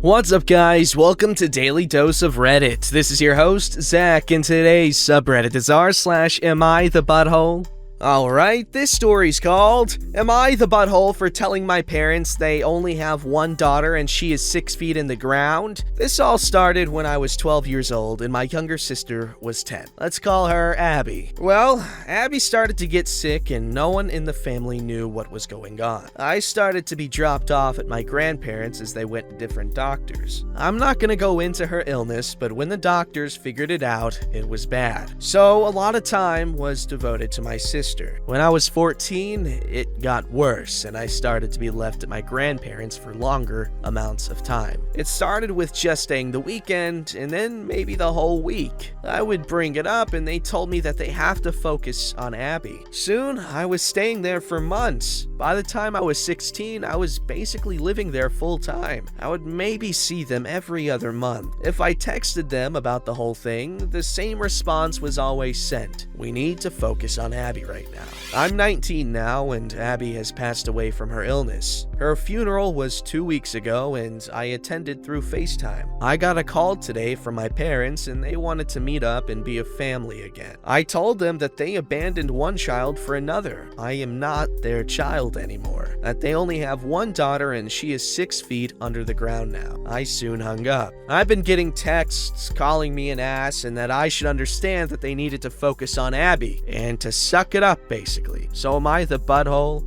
What's up, guys? Welcome to Daily Dose of Reddit. This is your host, Zach, and today's subreddit is r/AmITheButthole. Alright, this story's called, Am I the Butthole for Telling My Parents They Only Have One Daughter and She Is 6 Feet in the Ground? This all started when I was 12 years old and my younger sister was 10. Let's call her Abby. Well, Abby started to get sick and no one in the family knew what was going on. I started to be dropped off at my grandparents' as they went to different doctors. I'm not gonna go into her illness, but when the doctors figured it out, it was bad. So a lot of time was devoted to my sister. When I was 14, it got worse, and I started to be left at my grandparents' for longer amounts of time. It started with just staying the weekend, and then maybe the whole week. I would bring it up, and they told me that they have to focus on Abby. Soon, I was staying there for months. By the time I was 16, I was basically living there full time. I would maybe see them every other month. If I texted them about the whole thing, the same response was always sent. We need to focus on Abby right now. I'm 19 now, and Abby has passed away from her illness. Her funeral was 2 weeks ago, and I attended through FaceTime. I got a call today from my parents, and they wanted to meet up and be a family again. I told them that they abandoned one child for another. I am not their child anymore. That they only have one daughter, and she is 6 feet under the ground now. I soon hung up. I've been getting texts calling me an ass, and that I should understand that they needed to focus on Abby, and to suck it up, basically. So am I the butthole?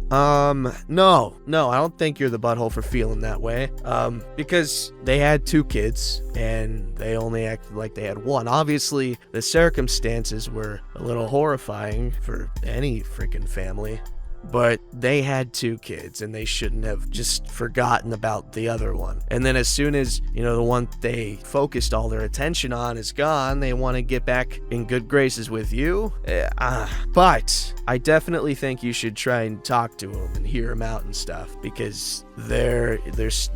No, I don't think you're the butthole for feeling that way. Because they had 2 kids, and they only acted like they had one. Obviously, the circumstances were a little horrifying for any freaking family. But they had 2 kids, and they shouldn't have just forgotten about the other one. And then as soon as, the one they focused all their attention on is gone, they want to get back in good graces with you. But I definitely think you should try and talk to them and hear them out and stuff, because they're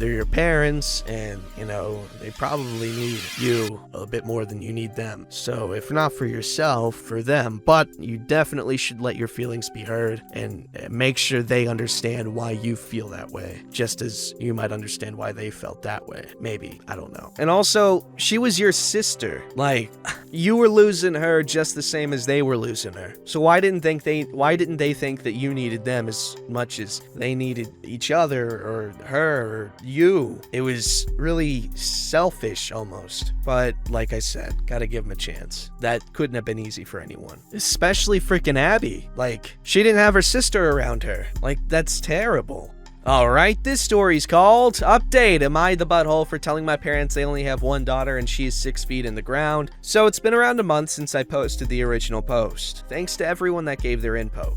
your parents, and they probably need you a bit more than you need them. So if not for yourself, for them. But you definitely should let your feelings be heard and make sure they understand why you feel that way, just as you might understand why they felt that way. Maybe, I don't know. And also, she was your sister. Like, you were losing her just the same as they were losing her. So why didn't they think that you needed them as much as they needed each other, or her, or you? It was really selfish almost. But like I said, gotta give them a chance. That couldn't have been easy for anyone, especially freaking Abby. Like, she didn't have her sister around her. Like, that's terrible. Alright, this story's called Update, Am I the Butthole for Telling My Parents They Only Have One Daughter and She Is 6 Feet in the Ground? So it's been around a month since I posted the original post. Thanks to everyone that gave their input.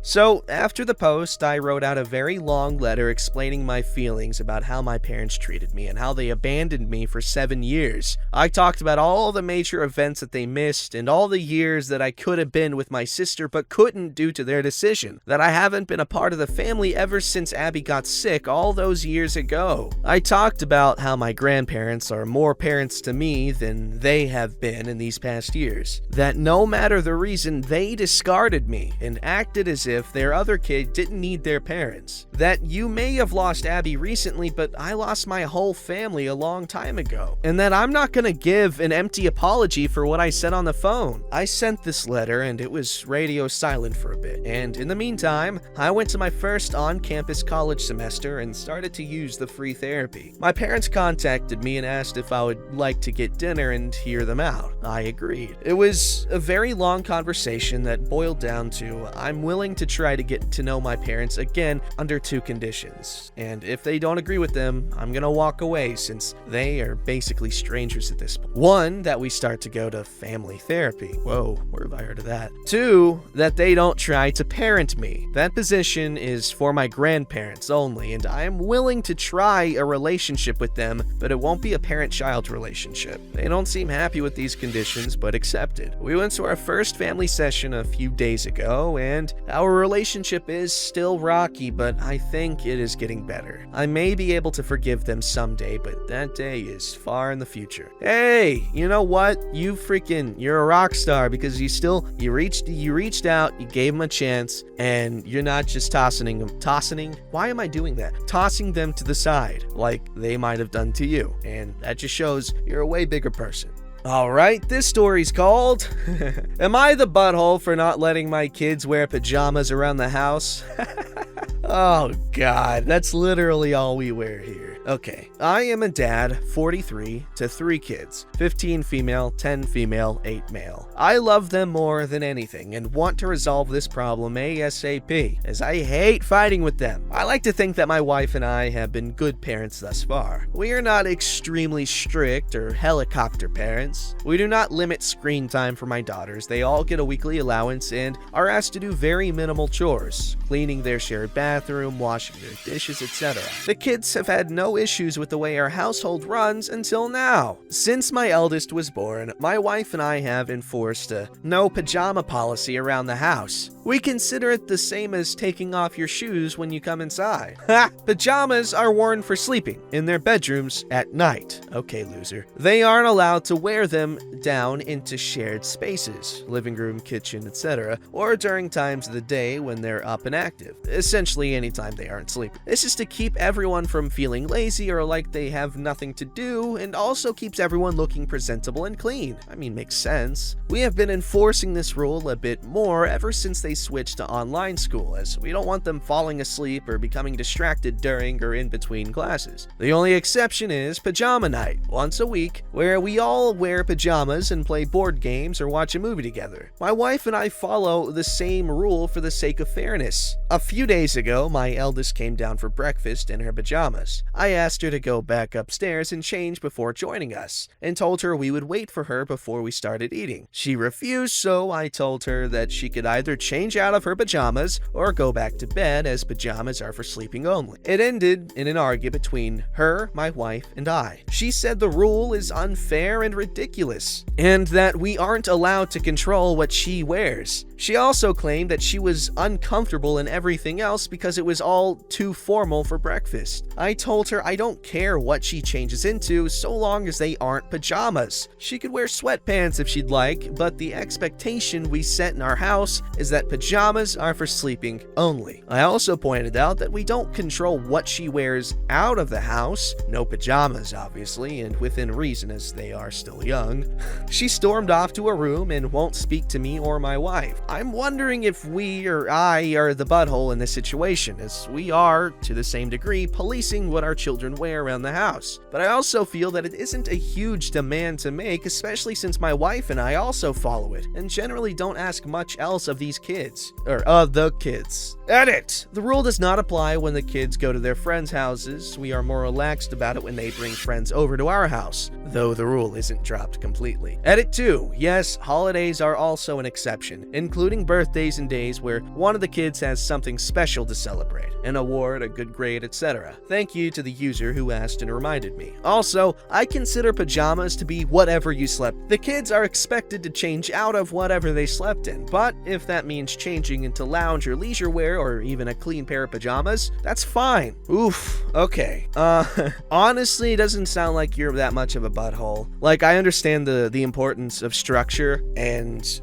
So after the post, I wrote out a very long letter explaining my feelings about how my parents treated me and how they abandoned me for 7 years. I talked about all the major events that they missed and all the years that I could have been with my sister but couldn't due to their decision. That I haven't been a part of the family ever since Abby got sick all those years ago. I talked about how my grandparents are more parents to me than they have been in these past years. That no matter the reason, they discarded me and acted as if their other kid didn't need their parents. That you may have lost Abby recently, but I lost my whole family a long time ago. And that I'm not gonna give an empty apology for what I said on the phone. I sent this letter and it was radio silent for a bit. And in the meantime, I went to my first on-campus college semester and started to use the free therapy. My parents contacted me and asked if I would like to get dinner and hear them out. I agreed. It was a very long conversation that boiled down to I'm willing to try to get to know my parents again under 2 conditions. And if they don't agree with them, I'm gonna walk away since they are basically strangers at this point. 1, that we start to go to family therapy. Whoa, where have I heard of that? 2, that they don't try to parent me. That position is for my grandparents only, and I am willing to try a relationship with them, but it won't be a parent-child relationship. They don't seem happy with these conditions, but accepted. We went to our first family session a few days ago, and our relationship is still rocky, but I think it is getting better. I may be able to forgive them someday, but that day is far in the future. Hey, you know what? You're a rock star because you reached out, you gave them a chance, and you're not just tossing tossing. Why am I doing that? Tossing them to the side, like they might have done to you. And that just shows you're a way bigger person. Alright, this story's called, Am I the butthole for not letting my kids wear pajamas around the house? Oh god, that's literally all we wear here. Okay, I am a dad, 43, to 3 kids, 15 female, 10 female, 8 male. I love them more than anything and want to resolve this problem ASAP, as I hate fighting with them. I like to think that my wife and I have been good parents thus far. We are not extremely strict or helicopter parents. We do not limit screen time for my daughters. They all get a weekly allowance and are asked to do very minimal chores, cleaning their shared bathroom, washing their dishes, etc. The kids have had no issues with the way our household runs until now. Since my eldest was born, my wife and I have enforced a no pajama policy around the house. We consider it the same as taking off your shoes when you come inside. Ha! Pajamas are worn for sleeping in their bedrooms at night. Okay, loser. They aren't allowed to wear them down into shared spaces, living room, kitchen, etc., or during times of the day when they're up and active. Essentially, anytime they aren't sleeping. This is to keep everyone from feeling lazy or like they have nothing to do, and also keeps everyone looking presentable and clean. I mean, makes sense. We have been enforcing this rule a bit more ever since they switched to online school, as we don't want them falling asleep or becoming distracted during or in between classes. The only exception is pajama night, once a week, where we all wear pajamas and play board games or watch a movie together. My wife and I follow the same rule for the sake of fairness. A few days ago, my eldest came down for breakfast in her pajamas. I asked her to go back upstairs and change before joining us, and told her we would wait for her before we started eating. She refused, so I told her that she could either change out of her pajamas or go back to bed, as pajamas are for sleeping only. It ended in an argument between her, my wife, and I. She said the rule is unfair and ridiculous, and that we aren't allowed to control what she wears. She also claimed that she was uncomfortable in everything else because it was all too formal for breakfast. I told her I don't care what she changes into so long as they aren't pajamas. She could wear sweatpants if she'd like, but the expectation we set in our house is that pajamas are for sleeping only. I also pointed out that we don't control what she wears out of the house, no pajamas obviously, and within reason as they are still young. She stormed off to her room and won't speak to me or my wife. I'm wondering if we or I are the butthole in this situation, as we are, to the same degree, policing what our children wear around the house. But I also feel that it isn't a huge demand to make, especially since my wife and I also follow it, and generally don't ask much else of these kids. Or of the kids. Edit! The rule does not apply when the kids go to their friends' houses. We are more relaxed about it when they bring friends over to our house, though the rule isn't dropped completely. Edit 2. Yes, holidays are also an exception, including birthdays and days where one of the kids has something special to celebrate, an award, a good grade, etc. Thank you to the user who asked and reminded me. Also, I consider pajamas to be whatever you slept. The kids are expected to change out of whatever they slept in, but if that means changing into lounge or leisure wear or even a clean pair of pajamas, that's fine. Oof, okay. Honestly, it doesn't sound like you're that much of a butthole. Like, I understand the importance of structure, and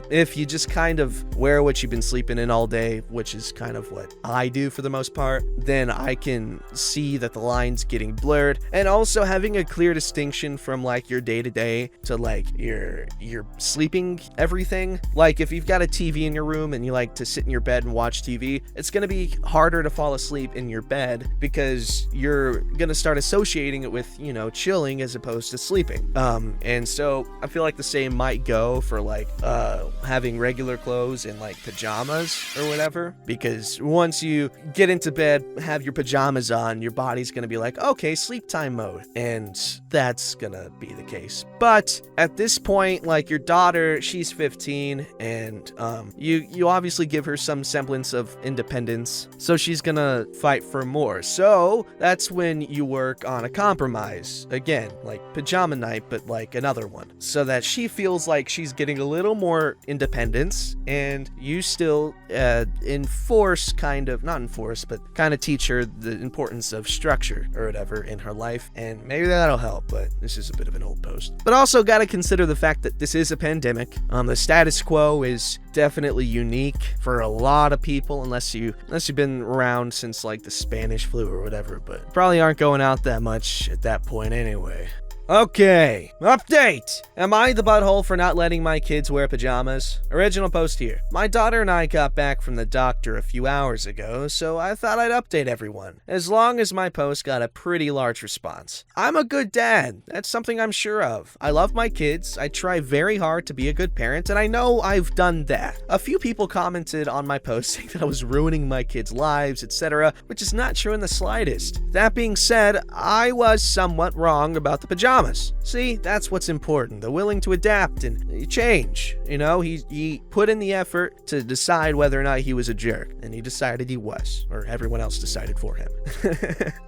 if you just kind of wear what you've been sleeping in all day, which is kind of what I do for the most part, then I can see that the line's getting blurred, and also having a clear distinction from like your day-to-day to like your sleeping everything. Like if you've got a TV in your room and you like to sit in your bed and watch TV, it's gonna be harder to fall asleep in your bed because you're gonna start associating it with, you know, chilling as opposed to sleeping. And so I feel like the same might go for like having regular clothes and like pajamas or whatever, because once you get into bed, have your pajamas on, your body's gonna be like, okay, sleep time mode, and that's gonna be the case. But at this point, like your daughter, she's 15, and you obviously give her some semblance of independence, so she's gonna fight for more. So that's when you work on a compromise, again, like pajama night, but like another one, so that she feels like she's getting a little more independence kids, and you still kind of teach her the importance of structure or whatever in her life, and maybe that'll help, but this is a bit of an old post. But also gotta consider the fact that this is a pandemic. The status quo is definitely unique for a lot of people, unless you've been around since like the Spanish flu or whatever, but probably aren't going out that much at that point anyway. Okay, update! Am I the butthole for not letting my kids wear pajamas? Original post here. My daughter and I got back from the doctor a few hours ago, so I thought I'd update everyone, as long as my post got a pretty large response. I'm a good dad, that's something I'm sure of. I love my kids, I try very hard to be a good parent, and I know I've done that. A few people commented on my post saying that I was ruining my kids' lives, etc., which is not true in the slightest. That being said, I was somewhat wrong about the pajamas. See, that's what's important. They're willing to adapt and change. You know, he put in the effort to decide whether or not he was a jerk, and he decided he was, or everyone else decided for him.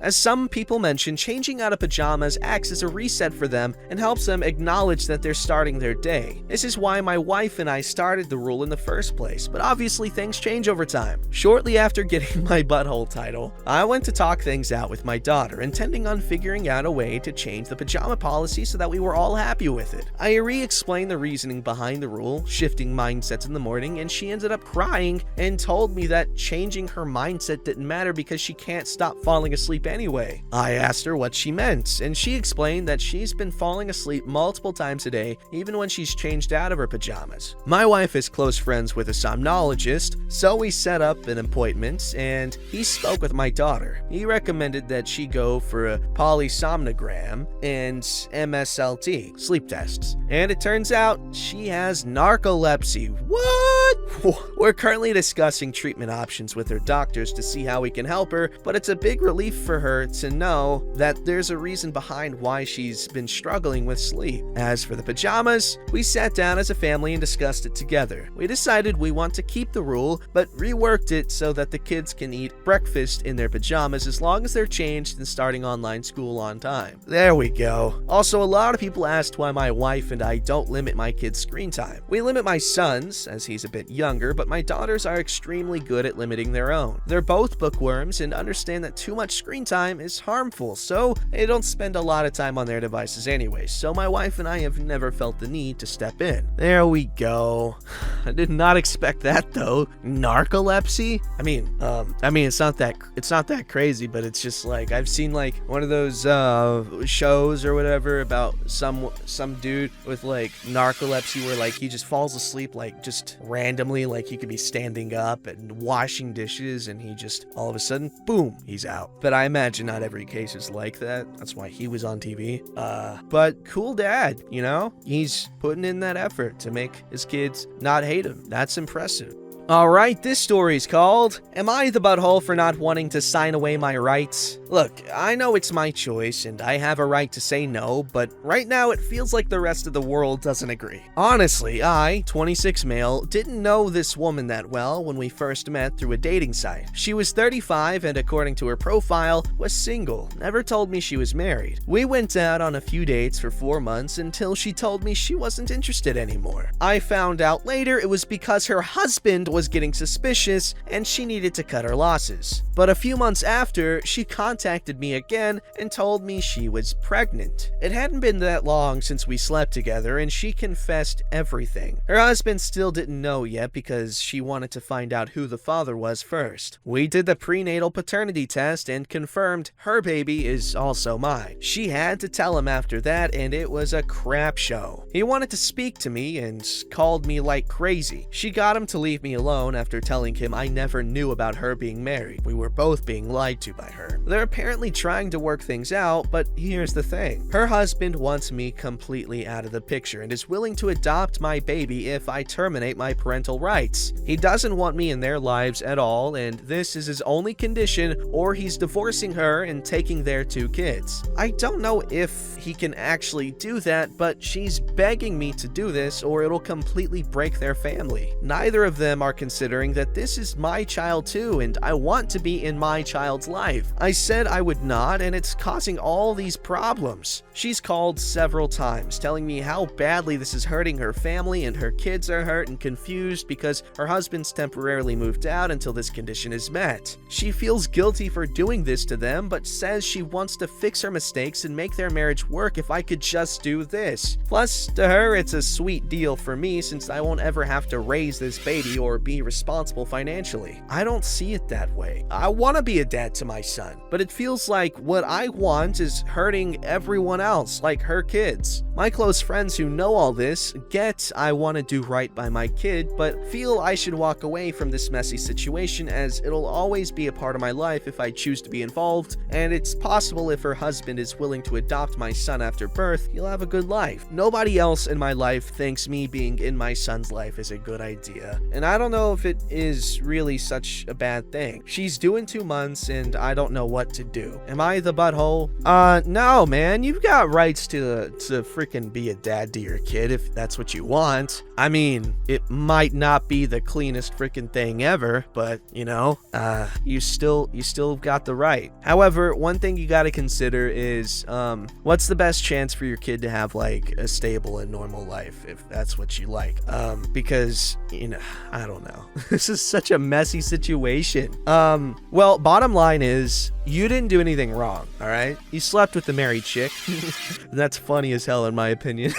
As some people mentioned, changing out of pajamas acts as a reset for them and helps them acknowledge that they're starting their day. This is why my wife and I started the rule in the first place, but obviously things change over time. Shortly after getting my butthole title, I went to talk things out with my daughter, intending on figuring out a way to change the pajama policy so that we were all happy with it. I re-explained the reasoning behind the rule, shifting mindsets in the morning, and she ended up crying and told me that changing her mindset didn't matter because she can't stop falling asleep anyway. I asked her what she meant, and she explained that she's been falling asleep multiple times a day, even when she's changed out of her pajamas. My wife is close friends with a somnologist, so we set up an appointment, and he spoke with my daughter. He recommended that she go for a polysomnogram and MSLT, sleep tests. And it turns out she has narcolepsy. What? We're currently discussing treatment options with her doctors to see how we can help her, but it's a big relief for her to know that there's a reason behind why she's been struggling with sleep. As for the pajamas, we sat down as a family and discussed it together. We decided we want to keep the rule, but reworked it so that the kids can eat breakfast in their pajamas as long as they're changed and starting online school on time. There we go. Also, a lot of people asked why my wife and I don't limit my kids' screen time. We limit my son's, as he's a bit younger, but my daughters are extremely good at limiting their own. They're both bookworms and understand that too much screen time is harmful, so they don't spend a lot of time on their devices anyway, so my wife and I have never felt the need to step in. There we go. I did not expect that though. Narcolepsy? I mean, it's not that crazy, but it's just like, I've seen like one of those shows or whatever about some dude with like narcolepsy where like he just falls asleep like just randomly, like he could be standing up and washing dishes and he just all of a sudden boom, he's out. But I imagine not every case is like that. That's why he was on TV. But cool dad, you know, he's putting in that effort to make his kids not hate him. That's impressive. Alright, this story is called, Am I the Butthole for Not Wanting to Sign Away My Rights? Look, I know it's my choice and I have a right to say no, but right now it feels like the rest of the world doesn't agree. Honestly, I, 26 male, didn't know this woman that well when we first met through a dating site. She was 35 and according to her profile, was single, never told me she was married. We went out on a few dates for 4 months until she told me she wasn't interested anymore. I found out later it was because her husband was getting suspicious and she needed to cut her losses. But a few months after, she contacted me again and told me she was pregnant. It hadn't been that long since we slept together and she confessed everything. Her husband still didn't know yet because she wanted to find out who the father was first. We did the prenatal paternity test and confirmed her baby is also mine. She had to tell him after that and it was a crap show. He wanted to speak to me and called me like crazy. She got him to leave me alone after telling him I never knew about her being married. We were both being lied to by her. They're apparently trying to work things out, but here's the thing. Her husband wants me completely out of the picture and is willing to adopt my baby if I terminate my parental rights. He doesn't want me in their lives at all, and this is his only condition, or he's divorcing her and taking their 2 kids. I don't know if he can actually do that, but she's begging me to do this or it'll completely break their family. Neither of them are start considering that this is my child too, and I want to be in my child's life. I said I would not, and it's causing all these problems. She's called several times, telling me how badly this is hurting her family, and her kids are hurt and confused because her husband's temporarily moved out until this condition is met. She feels guilty for doing this to them, but says she wants to fix her mistakes and make their marriage work if I could just do this. Plus, to her, it's a sweet deal for me since I won't ever have to raise this baby or be responsible financially. I don't see it that way. I want to be a dad to my son, but it feels like what I want is hurting everyone else, like her kids. My close friends who know all this get I want to do right by my kid, but feel I should walk away from this messy situation as it'll always be a part of my life if I choose to be involved, and it's possible if her husband is willing to adopt my son after birth, he'll have a good life. Nobody else in my life thinks me being in my son's life is a good idea, and I don't know if it is really such a bad thing. She's due in 2 months, and I don't know what to do. Am I the butthole? No, man, you've got rights to freaking be a dad to your kid if that's what you want. I mean, it might not be the cleanest freaking thing ever, but you know, you still got the right. However, one thing you got to consider is, what's the best chance for your kid to have like a stable and normal life if that's what you like? Because, you know, I don't know. This is such a messy situation. Well, bottom line is, you didn't do anything wrong, all right? You slept with the married chick. That's funny as hell in my opinion.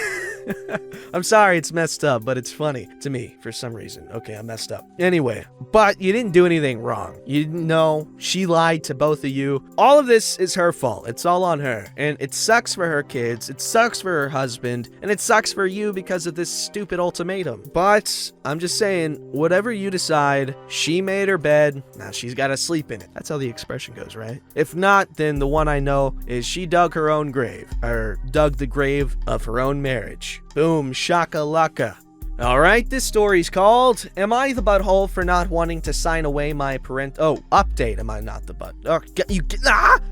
I'm sorry it's messed up, but it's funny to me for some reason. Okay, I messed up. Anyway, but you didn't do anything wrong. You didn't know. She lied to both of you. All of this is her fault. It's all on her. And it sucks for her kids. It sucks for her husband. And it sucks for you because of this stupid ultimatum. But I'm just saying, whatever you decide, she made her bed. Now she's got to sleep in it. That's how the expression goes, right? If not, then the one I know is she dug her own grave. Or dug the grave of her own marriage. Boom, shaka-laka. Alright, this story's called, Am I the Butthole for Not Wanting to Sign Away My Update, am I not the butt?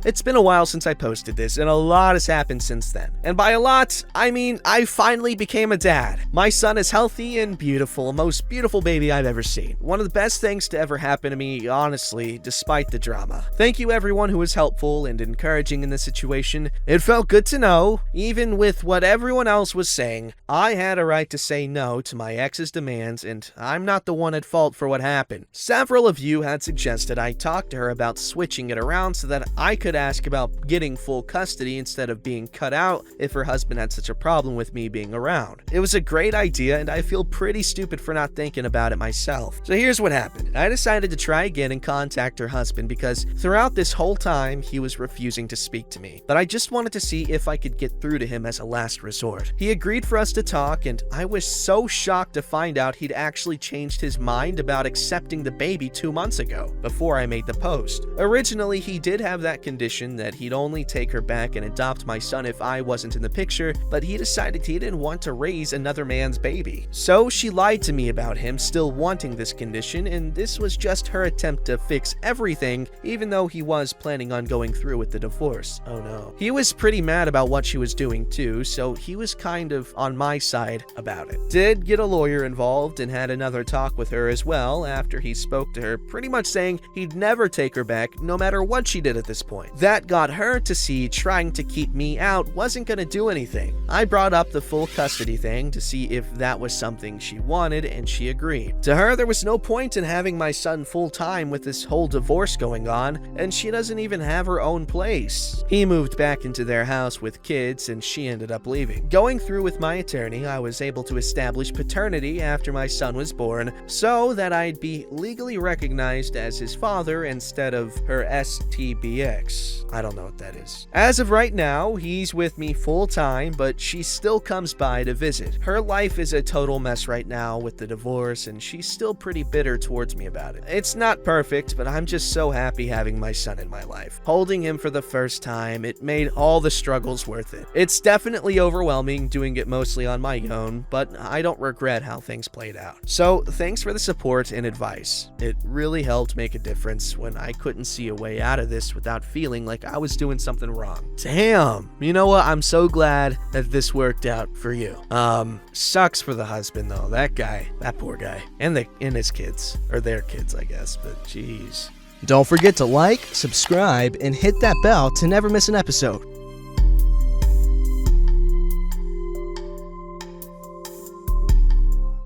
It's been a while since I posted this, and a lot has happened since then. And by a lot, I mean I finally became a dad. My son is healthy and beautiful, most beautiful baby I've ever seen. One of the best things to ever happen to me, honestly, despite the drama. Thank you everyone who was helpful and encouraging in this situation. It felt good to know, even with what everyone else was saying, I had a right to say no to my ex's demands, and I'm not the one at fault for what happened. Several of you had suggested I talk to her about switching it around so that I could ask about getting full custody instead of being cut out if her husband had such a problem with me being around. It was a great idea, and I feel pretty stupid for not thinking about it myself. So here's what happened. I decided to try again and contact her husband because throughout this whole time he was refusing to speak to me, but I just wanted to see if I could get through to him as a last resort. He agreed for us to talk, and I was so shocked to find out he'd actually changed his mind about accepting the baby 2 months ago, before I made the post. Originally, he did have that condition that he'd only take her back and adopt my son if I wasn't in the picture, but he decided he didn't want to raise another man's baby. So she lied to me about him still wanting this condition, and this was just her attempt to fix everything, even though he was planning on going through with the divorce. Oh no. He was pretty mad about what she was doing too, so he was kind of on my side about it. Did get a lawyer involved and had another talk with her as well after he spoke to her, pretty much saying he'd never take her back no matter what she did at this point. That got her to see trying to keep me out wasn't gonna do anything. I brought up the full custody thing to see if that was something she wanted, and she agreed. To her, there was no point in having my son full-time with this whole divorce going on, and she doesn't even have her own place. He moved back into their house with kids, and she ended up leaving. Going through with my attorney, I was able to establish paternity after my son was born so that I'd be legally recognized as his father instead of her STBX. I don't know what that is. As of right now, he's with me full time, but she still comes by to visit. Her life is a total mess right now with the divorce, and she's still pretty bitter towards me about it. It's not perfect, but I'm just so happy having my son in my life. Holding him for the first time, it made all the struggles worth it. It's definitely overwhelming doing it mostly on my own, but I don't regret regret how things played out. So thanks for the support and advice. It really helped make a difference when I couldn't see a way out of this without feeling like I was doing something wrong. Damn. You know what? I'm so glad that this worked out for you. Sucks for the husband though. That guy, that poor guy, and his kids, or their kids, I guess, but jeez. Don't forget to like, subscribe, and hit that bell to never miss an episode.